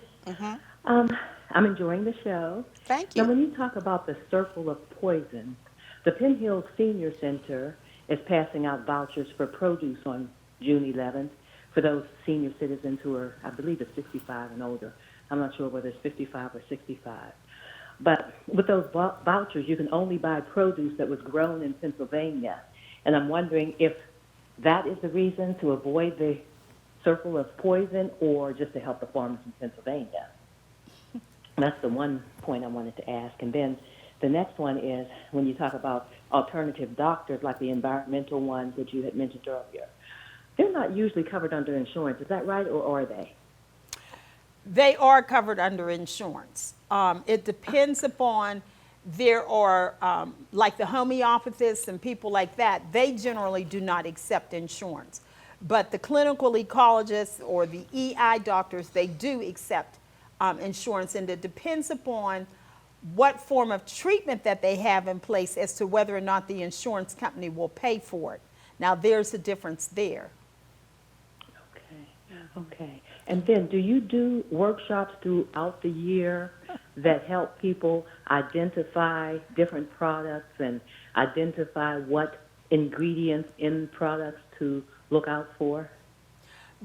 I'm enjoying the show. Thank you. Now, when you talk about the circle of poison, the Penn Hill Senior Center is passing out vouchers for produce on June 11th for those senior citizens who are, I believe it's 65 and older. I'm not sure whether it's 55 or 65. But with those vouchers, you can only buy produce that was grown in Pennsylvania. And I'm wondering if that is the reason to avoid the circle of poison or just to help the farmers in Pennsylvania. That's the one point I wanted to ask. And then the next one is when you talk about alternative doctors like the environmental ones that you had mentioned earlier. They're not usually covered under insurance. Is that right, or are they? They are covered under insurance. It depends upon, there are, like the homeopathists and people like that, they generally do not accept insurance. But the clinical ecologists or the EI doctors, they do accept insurance, and it depends upon what form of treatment that they have in place as to whether or not the insurance company will pay for it. Now, there's a difference there. Okay. And then do you do workshops throughout the year that help people identify different products and identify what ingredients in products to look out for?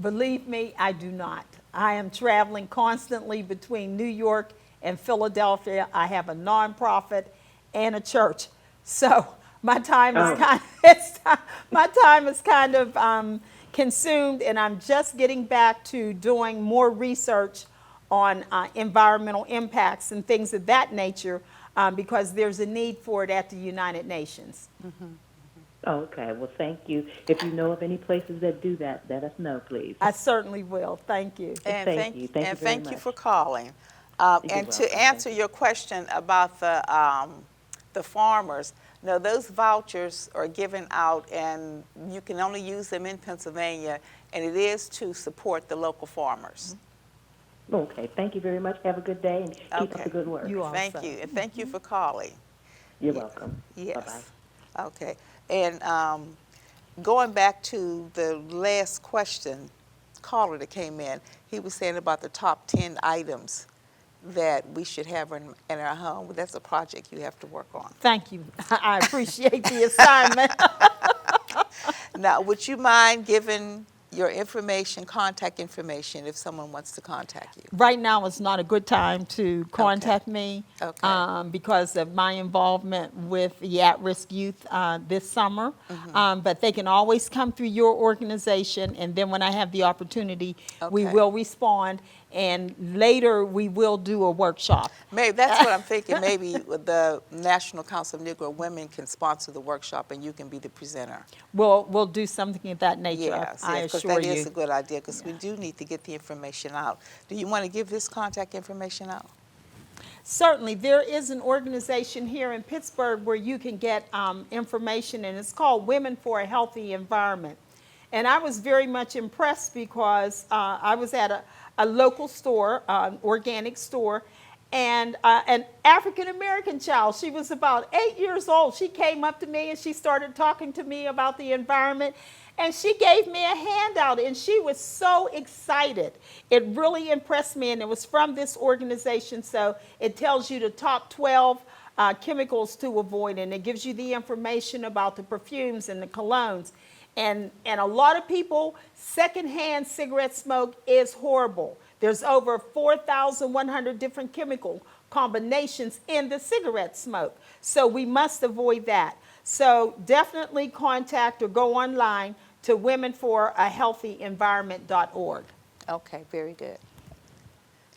Believe me, I do not. I am traveling constantly between New York and Philadelphia. I have a nonprofit and a church. So my time is kind of consumed, and I'm just getting back to doing more research on environmental impacts and things of that nature because there's a need for it at the United Nations. Okay, well, thank you. If you know of any places that do that, let us know, please. I certainly will. Thank you. And Thank you. Thank you very thank you much. for calling. You're And to welcome. answer Thank your question about the farmers, no, those vouchers are given out, and you can only use them in Pennsylvania, and it is to support the local farmers. Okay, thank you very much. Have a good day and keep up Okay. the good work. You also. Thank you, and thank you for calling. You're welcome. Yes. Bye-bye. Okay. And going back to the last question, caller that came in, he was saying about the top 10 items that we should have in our home. Well, that's a project you have to work on. Thank you. I appreciate the assignment. Now, would you mind giving your information, contact information, if someone wants to contact you? Right now is not a good time to contact me Okay. because of my involvement with the at-risk youth this summer. But they can always come through your organization, and then when I have the opportunity, we Okay. will respond. And later, we will do a workshop. Maybe that's what I'm thinking. Maybe the National Council of Negro Women can sponsor the workshop, and you can be the presenter. We'll do something of that nature. Yes, I because assure that you. is a good idea, because we do need to get the information out. Do you want to give this contact information out? Certainly, there is an organization here in Pittsburgh where you can get information, and it's called Women for a Healthy Environment. And I was very much impressed because I was at a local store, organic store, and an African-American child. She was about 8 years old. She came up to me and she started talking to me about the environment, and she gave me a handout, and she was so excited. It really impressed me, and it was from this organization, so it tells you the top 12 chemicals to avoid, and it gives you the information about the perfumes and the colognes. And a lot of people, secondhand cigarette smoke is horrible. There's over 4,100 different chemical combinations in the cigarette smoke. So we must avoid that. So definitely contact or go online to womenforahealthyenvironment.org. Okay, very good.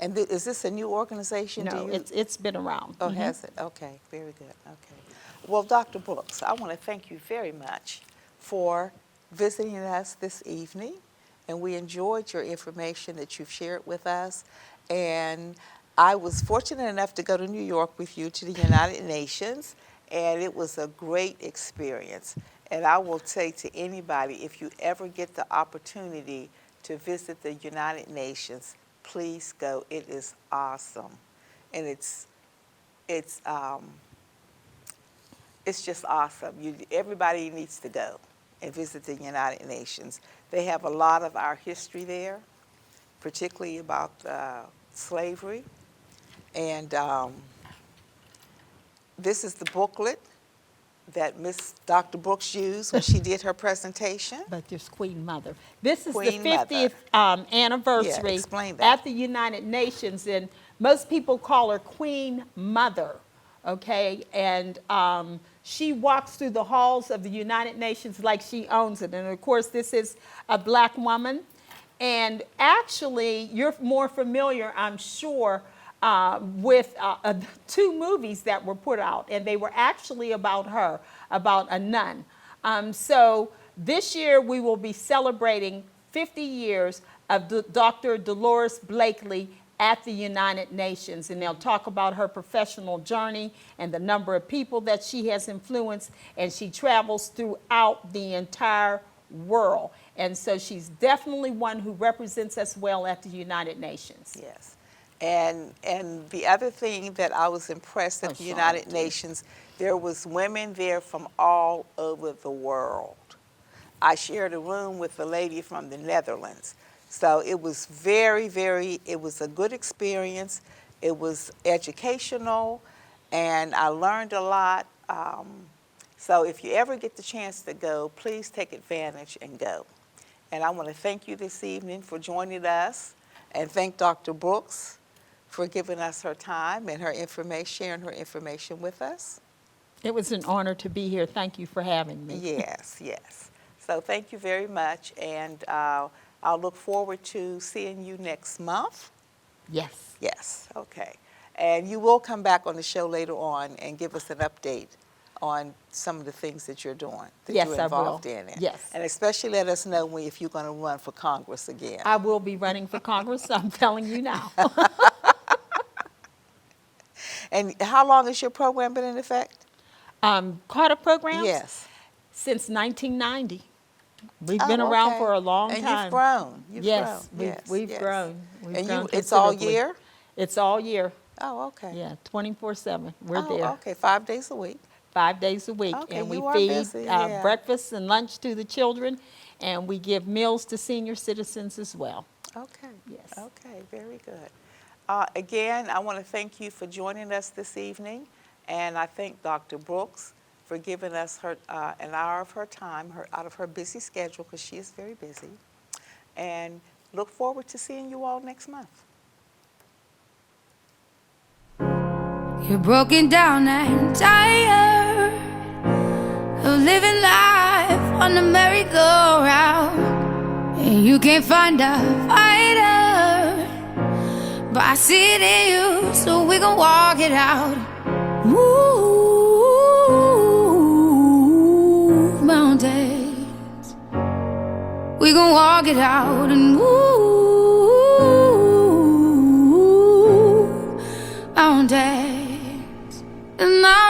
And is this a new organization? No, it's been around. Oh, has it? Okay, very good. Okay. Well, Dr. Brooks, I want to thank you very much for visiting us this evening, and we enjoyed your information that you've shared with us. And I was fortunate enough to go to New York with you to the United Nations, and it was a great experience. And I will say to anybody, if you ever get the opportunity to visit the United Nations, please go. It is awesome, and it's just awesome. Everybody needs to go and visit the United Nations. They have a lot of our history there, particularly about slavery. And this is the booklet that Miss Dr. Brooks used when she did her presentation. But there's Queen Mother. This is Queen the 50th anniversary explain that. at the United Nations, and most people call her Queen Mother, okay? And she walks through the halls of the United Nations like she owns it. And of course, this is a black woman. And actually, you're more familiar, I'm sure, with 2 movies that were put out, and they were actually about her, about a nun. So this year we will be celebrating 50 years of Dr. Dolores Blakely at the United Nations, and they'll talk about her professional journey and the number of people that she has influenced, and she travels throughout the entire world. And so she's definitely one who represents us well at the United Nations. Yes. And the other thing that I was impressed at the United Nations, there was women there from all over the world. I shared a room with a lady from the Netherlands. So it was it was a good experience. It was educational, and I learned a lot. So if you ever get the chance to go, please take advantage and go. And I want to thank you this evening for joining us, and thank Dr. Brooks for giving us her time and her information, sharing her information with us. It was an honor to be here. Thank you for having me. Yes, yes. So thank you very much, and I'll look forward to seeing you next month. Yes. Yes, okay. And you will come back on the show later on and give us an update on some of the things that you're doing, that Yes, you're involved I will. in it. Yes. And especially let us know if you're going to run for Congress again. I will be running for Congress. I'm telling you now. And how long has your program been in effect? Carter programs? Yes. Since 1990. We've been around for a long time. And you've grown. Yes, grown. we've grown. We've grown It's all considerably. year? It's all year. Oh, okay. Yeah, 24/7. We're there. Okay, 5 days a week. 5 days a week. Okay, And we you are feed busy, yeah. breakfast and lunch to the children, and we give meals to senior citizens as well. Okay. Yes. Okay, very good. Again, I want to thank you for joining us this evening, and I thank Dr. Brooks for giving us an hour of her time out of her busy schedule, because she is very busy, and look forward to seeing you all next month. You're broken down and tired of living life on the merry-go-round, and you can't find a fighter, but I see it in you, so we gon' walk it out. Move mountains, we gon' walk it out and move mountains. And I